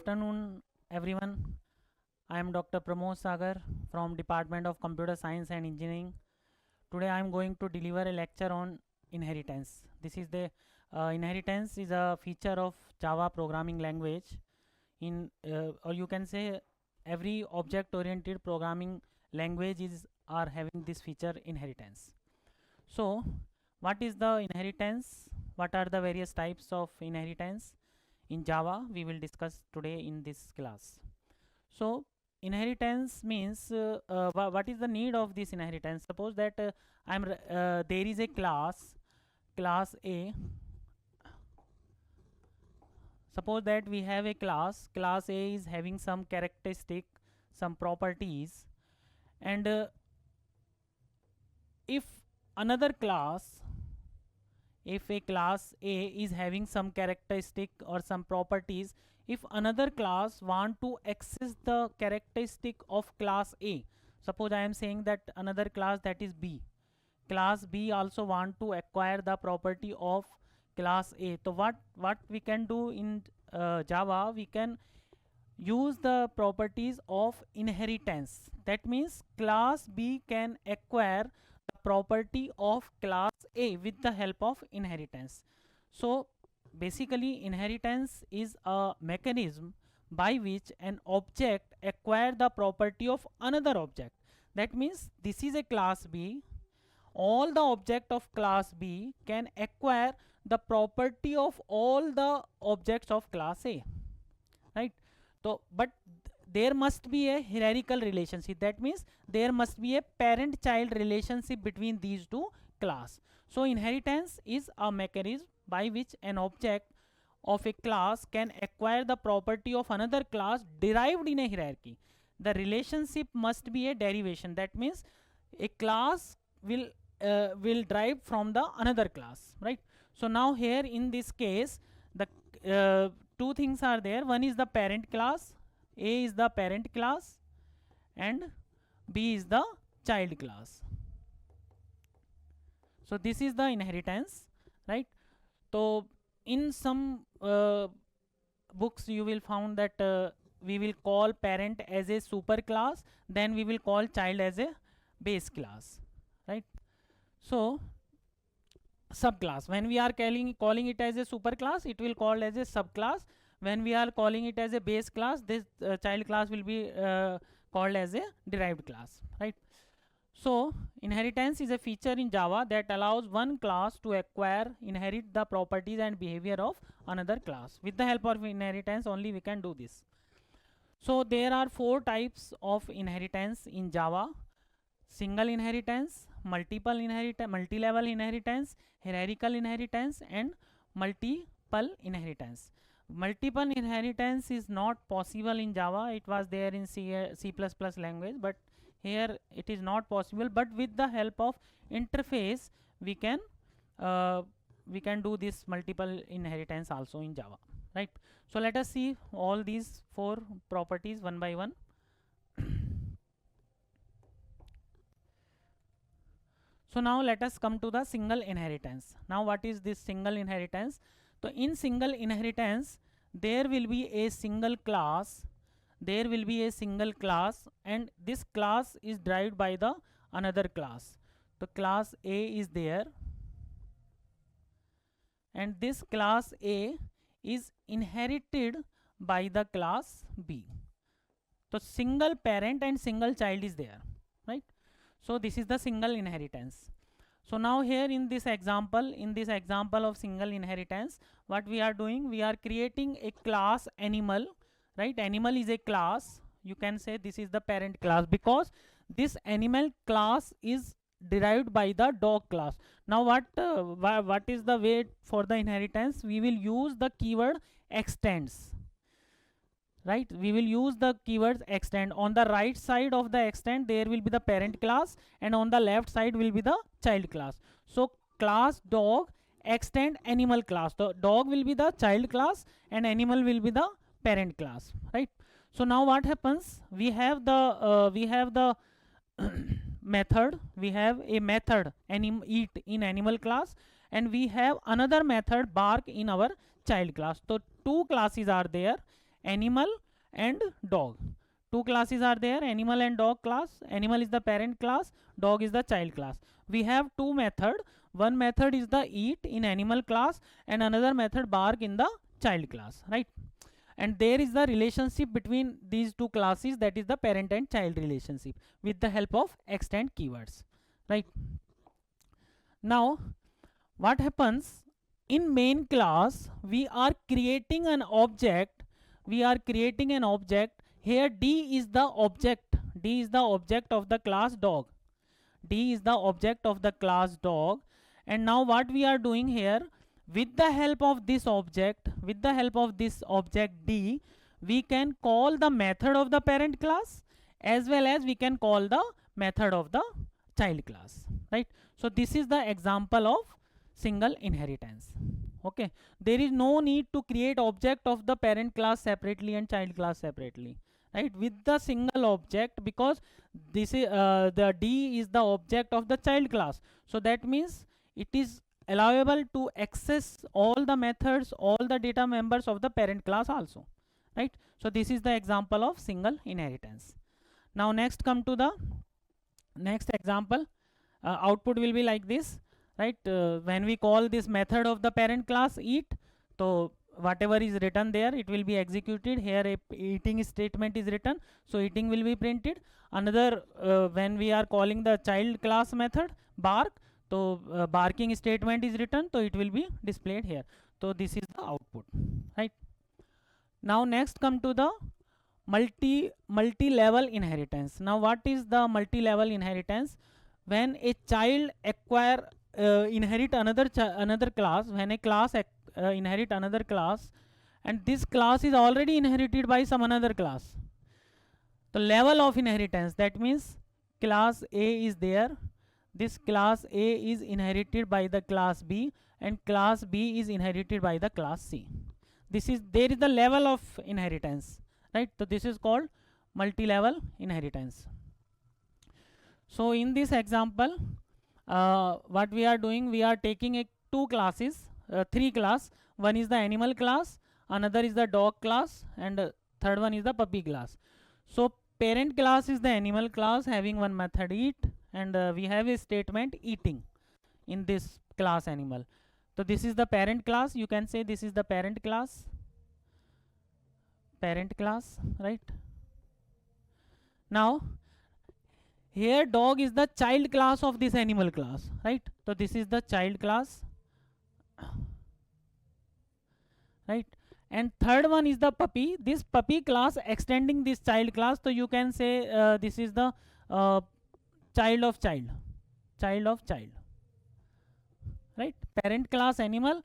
afternoon, everyone. I am Dr. Pramod Sagar from Department of Computer Science and Engineering. Today I am going to deliver a lecture on inheritance. This is the inheritance is a feature of Java programming language. Or you can say every object-oriented programming languages are having this feature inheritance. So, what is the inheritance? What are the various types of inheritance? In Java, we will discuss today in this class. So, inheritance means what is the need of this inheritance? Suppose that there is a class A. Suppose that we have a class A is having some characteristic, some properties, and if another class, if a class A is having some characteristic or some properties, if another class want to access the characteristic of class A, suppose I am saying that another class, that is B, class B also want to acquire the property of class A. So what we can do in Java, we can use the properties of inheritance. That means class B can acquire the property of class A with the help of inheritance. So basically inheritance is a mechanism by which an object acquire the property of another object. That means this is a class B. All the object of class B can acquire the property of all the objects of class A, right? So but there must be a hierarchical relationship. That means there must be a parent-child relationship between these two class. So inheritance is a mechanism by which an object of a class can acquire the property of another class derived in a hierarchy. The relationship must be a derivation. That means a class will derive from the another class, right? So now here in this case, the two things are there. One is the parent class. A is the parent class and B is the child class. So this is the inheritance, right? So in some books you will found that we will call parent as a super class, then we will call child as a base class, right? So subclass, when we are calling it as a super class, it will call as a subclass. When we are calling it as a base class, this child class will be called as a derived class, right? So inheritance is a feature in Java that allows one class to inherit the properties and behavior of another class. With the help of inheritance only we can do this. So there are 4 types of inheritance in Java: single inheritance, multi-level inheritance, hierarchical inheritance, and multiple inheritance. Multiple inheritance is not possible in Java. It was there in C++ language, but here it is not possible. But with the help of interface, we can do this multiple inheritance also in Java, right? So let us see all these 4 properties one by one. So now let us come to the single inheritance. Now what is this single inheritance? So in single inheritance, there will be a single class. There will be a single class, and this class is derived by the another class. The class A is there, and this class A is inherited by the class B. So single parent and single child is there, right? So this is the single inheritance. So now here in this example of single inheritance, what we are doing, we are creating a class animal, right? Animal is a class. You can say this is the parent class because this animal class is derived by the dog class. Now what is the way for the inheritance? We will use the keyword extends, right? We will use the keywords extend. On the right side of the extend there will be the parent class, and on the left side will be the child class. So class dog extend animal class. The dog will be the child class and animal will be the parent class, right? So now what happens, we have the method, we have a method eat in animal class, and we have another method bark in our child class. So 2 classes are there, animal and dog. Two classes are there, animal and dog class. Animal is the parent class, dog is the child class. We have two methods. One method is the eat in animal class and another method bark in the child class, right? And there is the relationship between these two classes, that is the parent and child relationship, with the help of extend keywords, right? Now what happens in main class, we are creating an object. Here D is the object. D is the object of the class dog. D is the object of the class dog. And now what we are doing here, with the help of this object D, we can call the method of the parent class as well as we can call the method of the child class, right? So this is the example of single inheritance. Okay, there is no need to create object of the parent class separately and child class separately, right? With the single object, because this is the D is the object of the child class, so that means it is allowable to access all the methods, all the data members of the parent class also, right? So this is the example of single inheritance. Now next come to the next example. Output will be like this, right? When we call this method of the parent class eat, so whatever is written there, it will be executed. Here a eating statement is written, so eating will be printed. Another when we are calling the child class method bark, so barking statement is written, so it will be displayed here. So this is the output, right? Now next come to the multi-level inheritance. Now what is the multi-level inheritance? When a child inherit another class, when a class inherit another class, and this class is already inherited by some another class, the level of inheritance, that means class A is there, this class A is inherited by the class B and class B is inherited by the class C. There is the level of inheritance, right? So this is called multi-level inheritance. So in this example, what we are doing, we are taking three class. One is the animal class, another is the dog class, and third one is the puppy class. So parent class is the animal class having one method eat, and we have a statement eating in this class animal. So this is the parent class. You can say this is the parent class, right? Now here dog is the child class of this animal class, right? So this is the child class, right? And third one is the puppy. This puppy class extending this child class, so you can say this is the child of child, right? Parent class animal,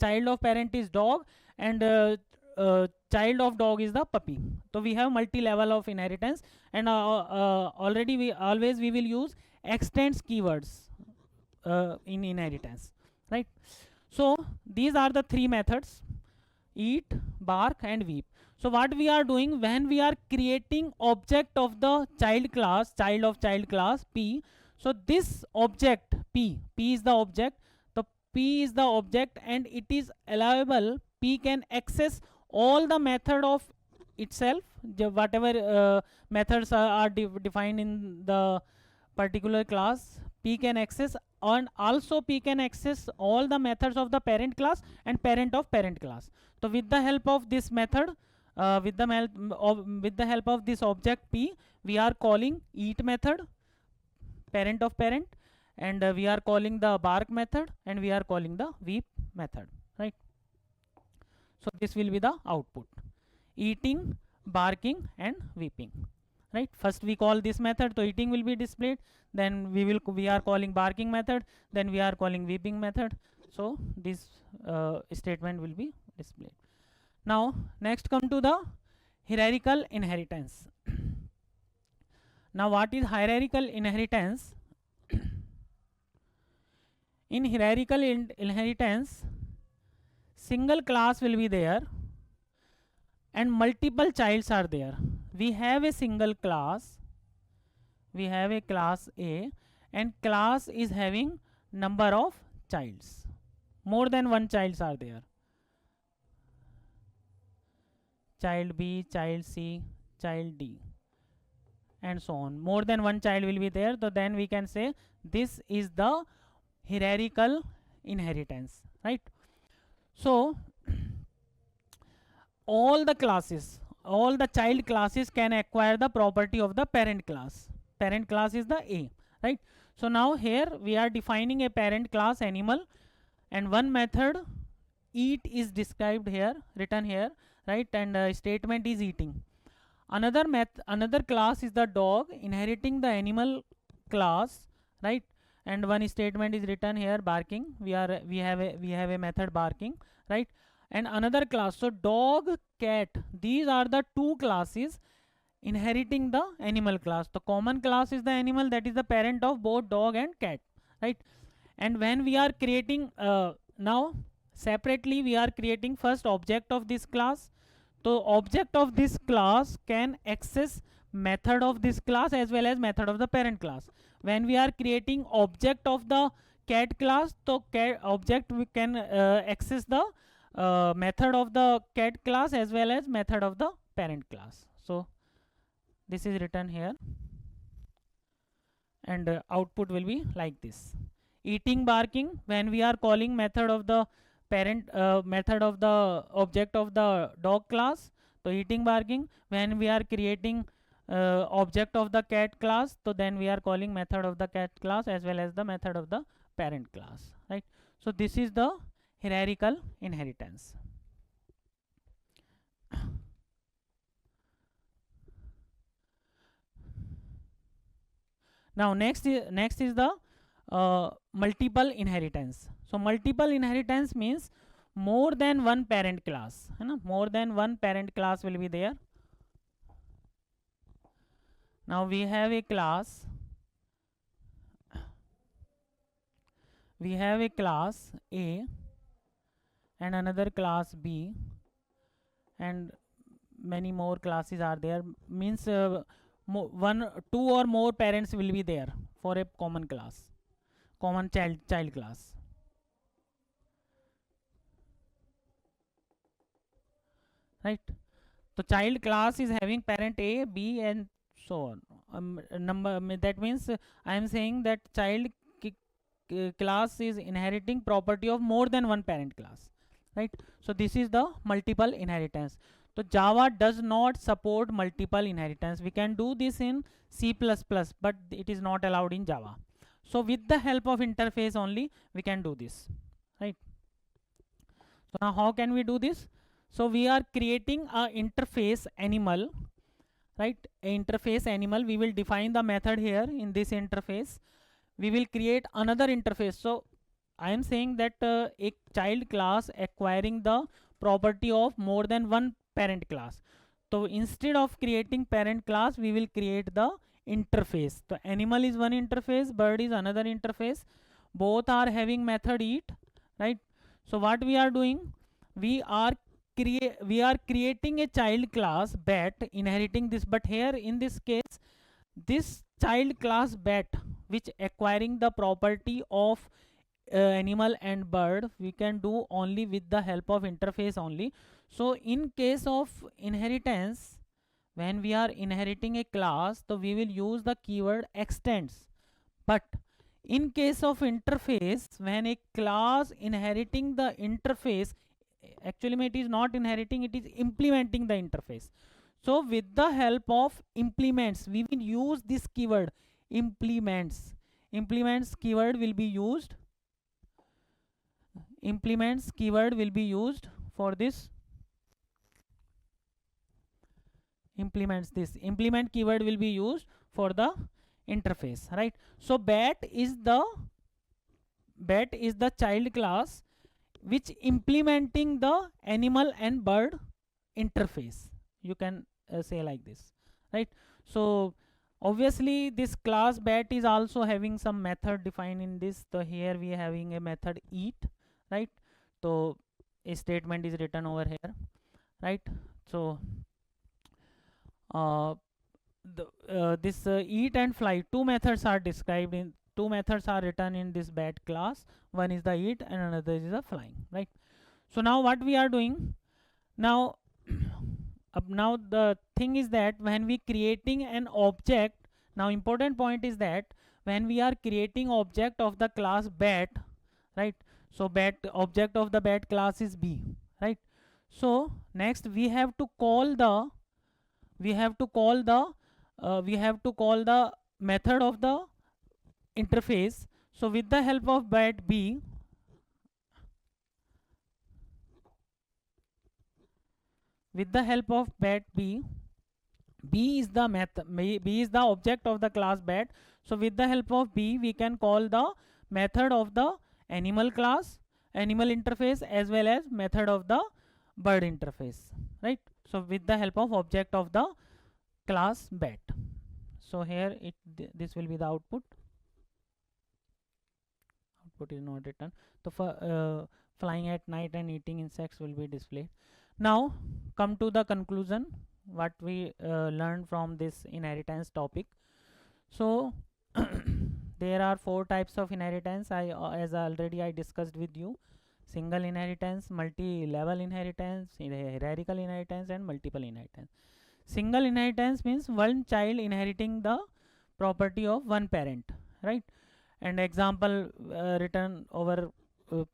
child of parent is dog, and child of dog is the puppy. So we have multi-level of inheritance, and already we will use extends keywords in inheritance, right? So these are the three methods: eat, bark, and weep. So what we are doing, when we are creating object of the child of child class P, so this object P is the object. So P is the object, and it is allowable. P can access all the method of itself, whatever methods are defined in the particular class, P can access, and also P can access all the methods of the parent class and parent of parent class. So with the help of this method, with the help of this object P, we are calling eat method, parent of parent, and we are calling the bark method, and we are calling the weep method, right? So this will be the output: eating, barking, and weeping, right? First we call this method, so eating will be displayed, then we are calling barking method, then we are calling weeping method. So this statement will be displayed. Now next come to the hierarchical inheritance. Now what is hierarchical inheritance? In hierarchical inheritance, single class will be there and multiple childs are there. We have a single class, we have a class A, and class is having number of childs. More than one childs are there. child B, child C, child D, and so on. More than one child will be there, so then we can say this is the hierarchical inheritance, right? So all the classes, all the child classes can acquire the property of the parent class. Parent class is the A, right? So now here we are defining a parent class animal, and one method eat is described here, written here, right? And statement is eating. Another class is the dog, inheriting the animal class, right? And one statement is written here, barking. We have a method barking, right? And another class, so dog, cat, these are the two classes inheriting the animal class. The common class is the animal, that is the parent of both dog and cat, right? And when we are creating now separately, we are creating first object of this class. So object of this class can access method of this class as well as method of the parent class. When we are creating object of the cat class, so cat object we can access the method of the cat class as well as method of the parent class. So this is written here, and output will be like this. Eating, barking, when we are calling method of the parent method of the object of the dog class, so eating, barking. When we are creating object of the cat class, so then we are calling method of the cat class as well as the method of the parent class, right? So this is the hierarchical inheritance. Now next is the multiple inheritance. So multiple inheritance means more than one parent class, है ना? More than one parent class will be there. Now we have a class, A and another class B, and many more classes are there. Means two or more parents will be there for a common class, common child class, right? So child class is having parent A, B, and so on. That means I am saying that child class is inheriting property of more than one parent class, right? So this is the multiple inheritance. So Java does not support multiple inheritance. We can do this in C++, but it is not allowed in Java. So with the help of interface only we can do this, right? So now how can we do this? So we are creating a interface animal, right? A interface animal. We will define the method here in this interface. We will create another interface. So I am saying that a child class acquiring the property of more than one parent class. So instead of creating parent class, we will create the interface. The animal is one interface, bird is another interface. Both are having method eat, right? So what we are doing, we are creating a child class bat inheriting this, but here in this case, this child class bat which acquiring the property of animal and bird, we can do only with the help of interface only. So in case of inheritance, when we are inheriting a class, so we will use the keyword extends. But in case of interface, when a class inheriting the interface, actually it is not inheriting, it is implementing the interface. So with the help of implements, we will use this keyword implements. Implements keyword will be used. Implements keyword will be used for this. Implements, this implement keyword will be used for the interface, right? So bat is the child class which implementing the animal and bird interface. You can say like this, right? So obviously this class bat is also having some method defined in this. So here we are having a method eat, right? So a statement is written over here, right? So this eat and fly, two methods are described in, two methods are written in this bat class. One is the eat and another is the flying, right? So now what we are doing now, now the thing is that when we creating an object, now important point is that when we are creating object of the class bat, right? So bat object of the bat class is b, right? So next we have to call the we have to call the method of the interface. So with the help of bat b, with the help of bat b, b is the b is the object of the class bat. So with the help of b we can call the method of the animal class, animal interface, as well as method of the bird interface, right? So with the help of object of the class bat. So here this will be the output is not written. So for flying at night and eating insects will be displayed. Now come to the conclusion what we learned from this inheritance topic. So there are 4 types of inheritance. As already I discussed with you: single inheritance, multi-level inheritance, hierarchical inheritance, and multiple inheritance. Single inheritance means one child inheriting the property of one parent, right? And example written over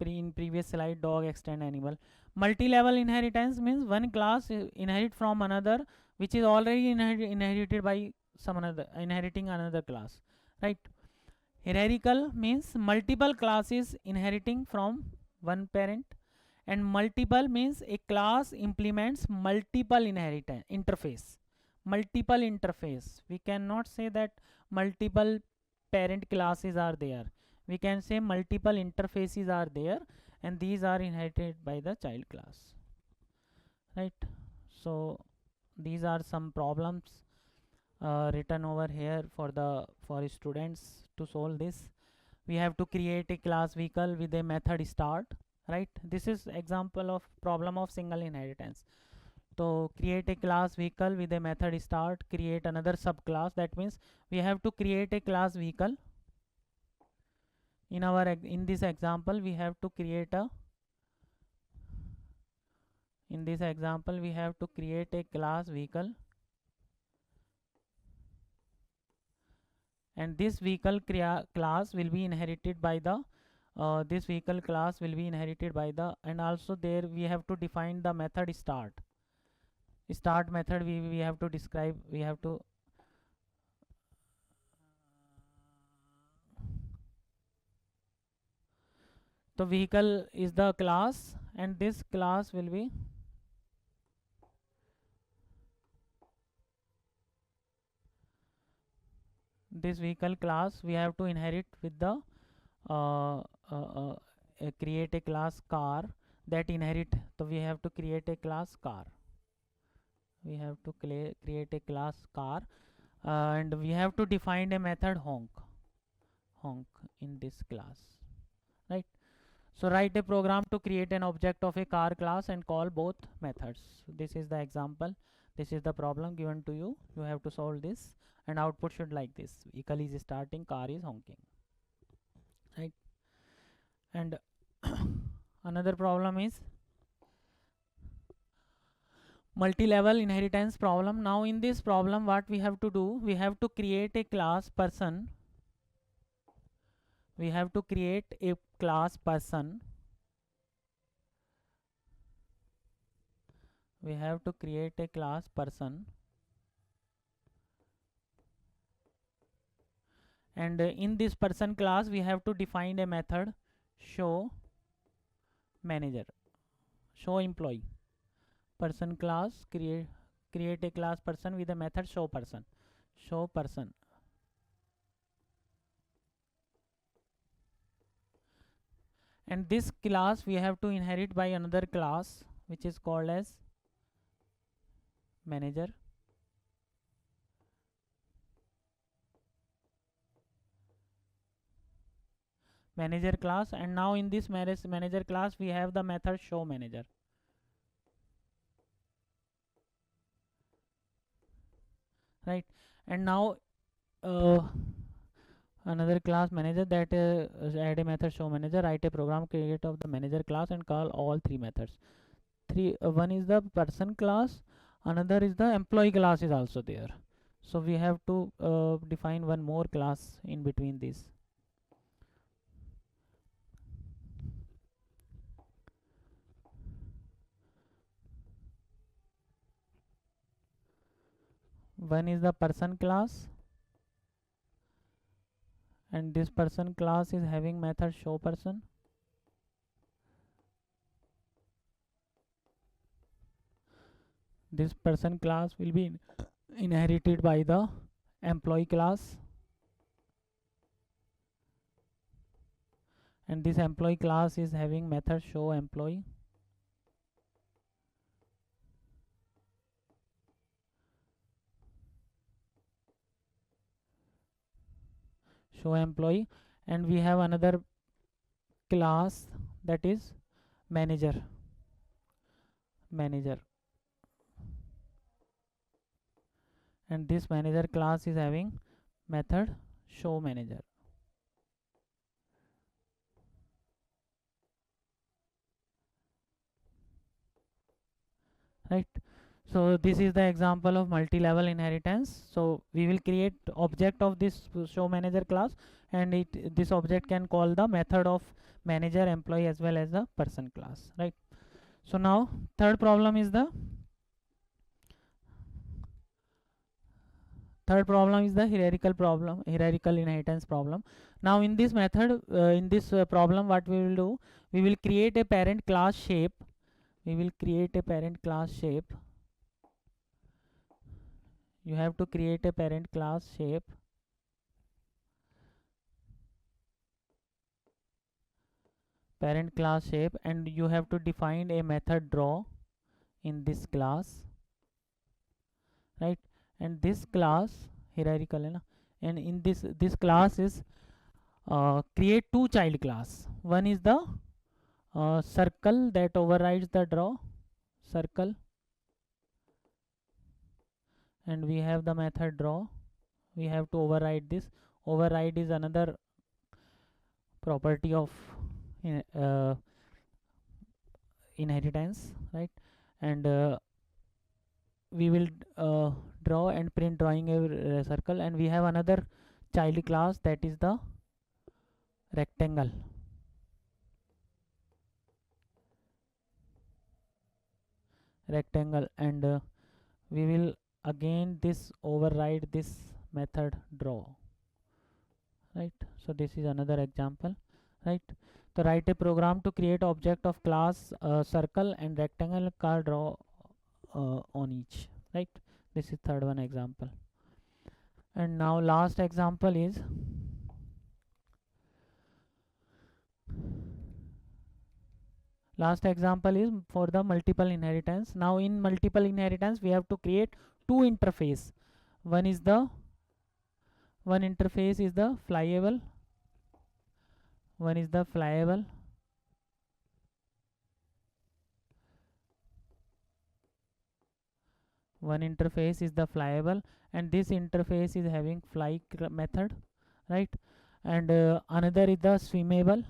in previous slide: dog, extend, animal. Multi-level inheritance means one class inherit from another, which is already inherited by some another, inheriting another class, right? Hierarchical means multiple classes inheriting from one parent, and multiple means a class implements multiple inheritance interface. Multiple interface, we cannot say that multiple parent classes are there, we can say multiple interfaces are there, and these are inherited by the child class, right? So these are some problems written over here for students to solve this. We have to create a class vehicle with a method start, right? This is example of problem of single inheritance. So create a class vehicle with a method start, create another subclass. That means we have to create a class vehicle. In this example we have to create a class vehicle, and this vehicle class will be inherited by the and also there we have to define the method start method. We have to describe, we have to the vehicle is the class, and this class will be this vehicle class we have to inherit with the create a class car that inherit. So we have to create a class car, create a class car, and we have to define a method honk in this class, right? So write a program to create an object of a car class and call both methods. So this is the example, this is the problem given to you. You have to solve this, and output should like this: vehicle is starting, car is honking, right? And another problem is multi-level inheritance problem. Now in this problem what we have to do, we have to create a class person, we have to create a class person, we have to create a class person, and in this person class we have to define a method show manager, show employee. Person class, create a class person with a method show person, and this class we have to inherit by another class which is called as manager. Manager class, and now in this manager class we have the method show manager, right? And now another class manager that add a method show manager, write a program create of the manager class and call all 3 methods. One is the person class, Another is the employee class is also there. So we have to define one more class in between these. One is the person class, and this person class is having method show person. This person class will be inherited by the employee class, and this employee class is having method show employee. Show employee, and we have another class that is manager. Manager, and this manager class is having method show manager. Right. So this is the example of multi-level inheritance. So we will create object of this show manager class, and this object can call the method of manager, employee as well as the person class. Right. So now third problem is the hierarchical problem, hierarchical inheritance problem. Now in this method, in this problem, what we will do, we will create a parent class shape. We will create a parent class shape. You have to create a parent class shape. Parent class shape, and you have to define a method draw in this class, right? And this class hierarchical hai na? And in this class is create two child class. One is the circle that overrides the draw circle, and we have the method draw. We have to override this. Override is another property of uh, inheritance, right? And we will draw and print drawing a circle, and we have another child class that is the rectangle. Rectangle, and we will again this override this method draw, right? So this is another example, right? So write a program to create object of class circle and rectangle car draw on each, right? This is third one example. And now last example is for the multiple inheritance. Now in multiple inheritance we have to create two interface. One interface is the flyable. One is the flyable. One interface is the flyable, and this interface is having fly method, right? And another is the swimmable.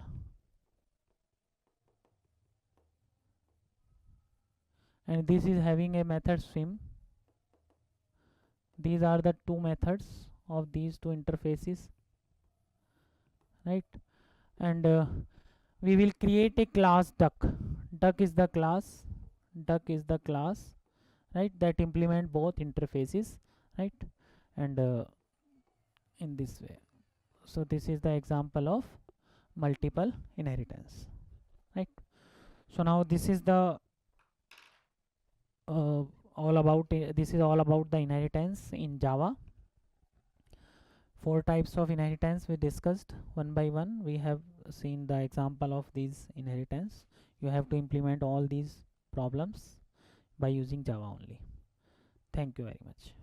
And this is having a method swim. These are the two methods of these two interfaces, right? And we will create a class duck. Duck is the class, right, that implement both interfaces, right? And in this way. So this is the example of multiple inheritance, right? So now this is the all about this is all about the inheritance in Java. 4 types of inheritance we discussed one by one. We have seen the example of these inheritance. You have to implement all these problems by using Java only. Thank you very much.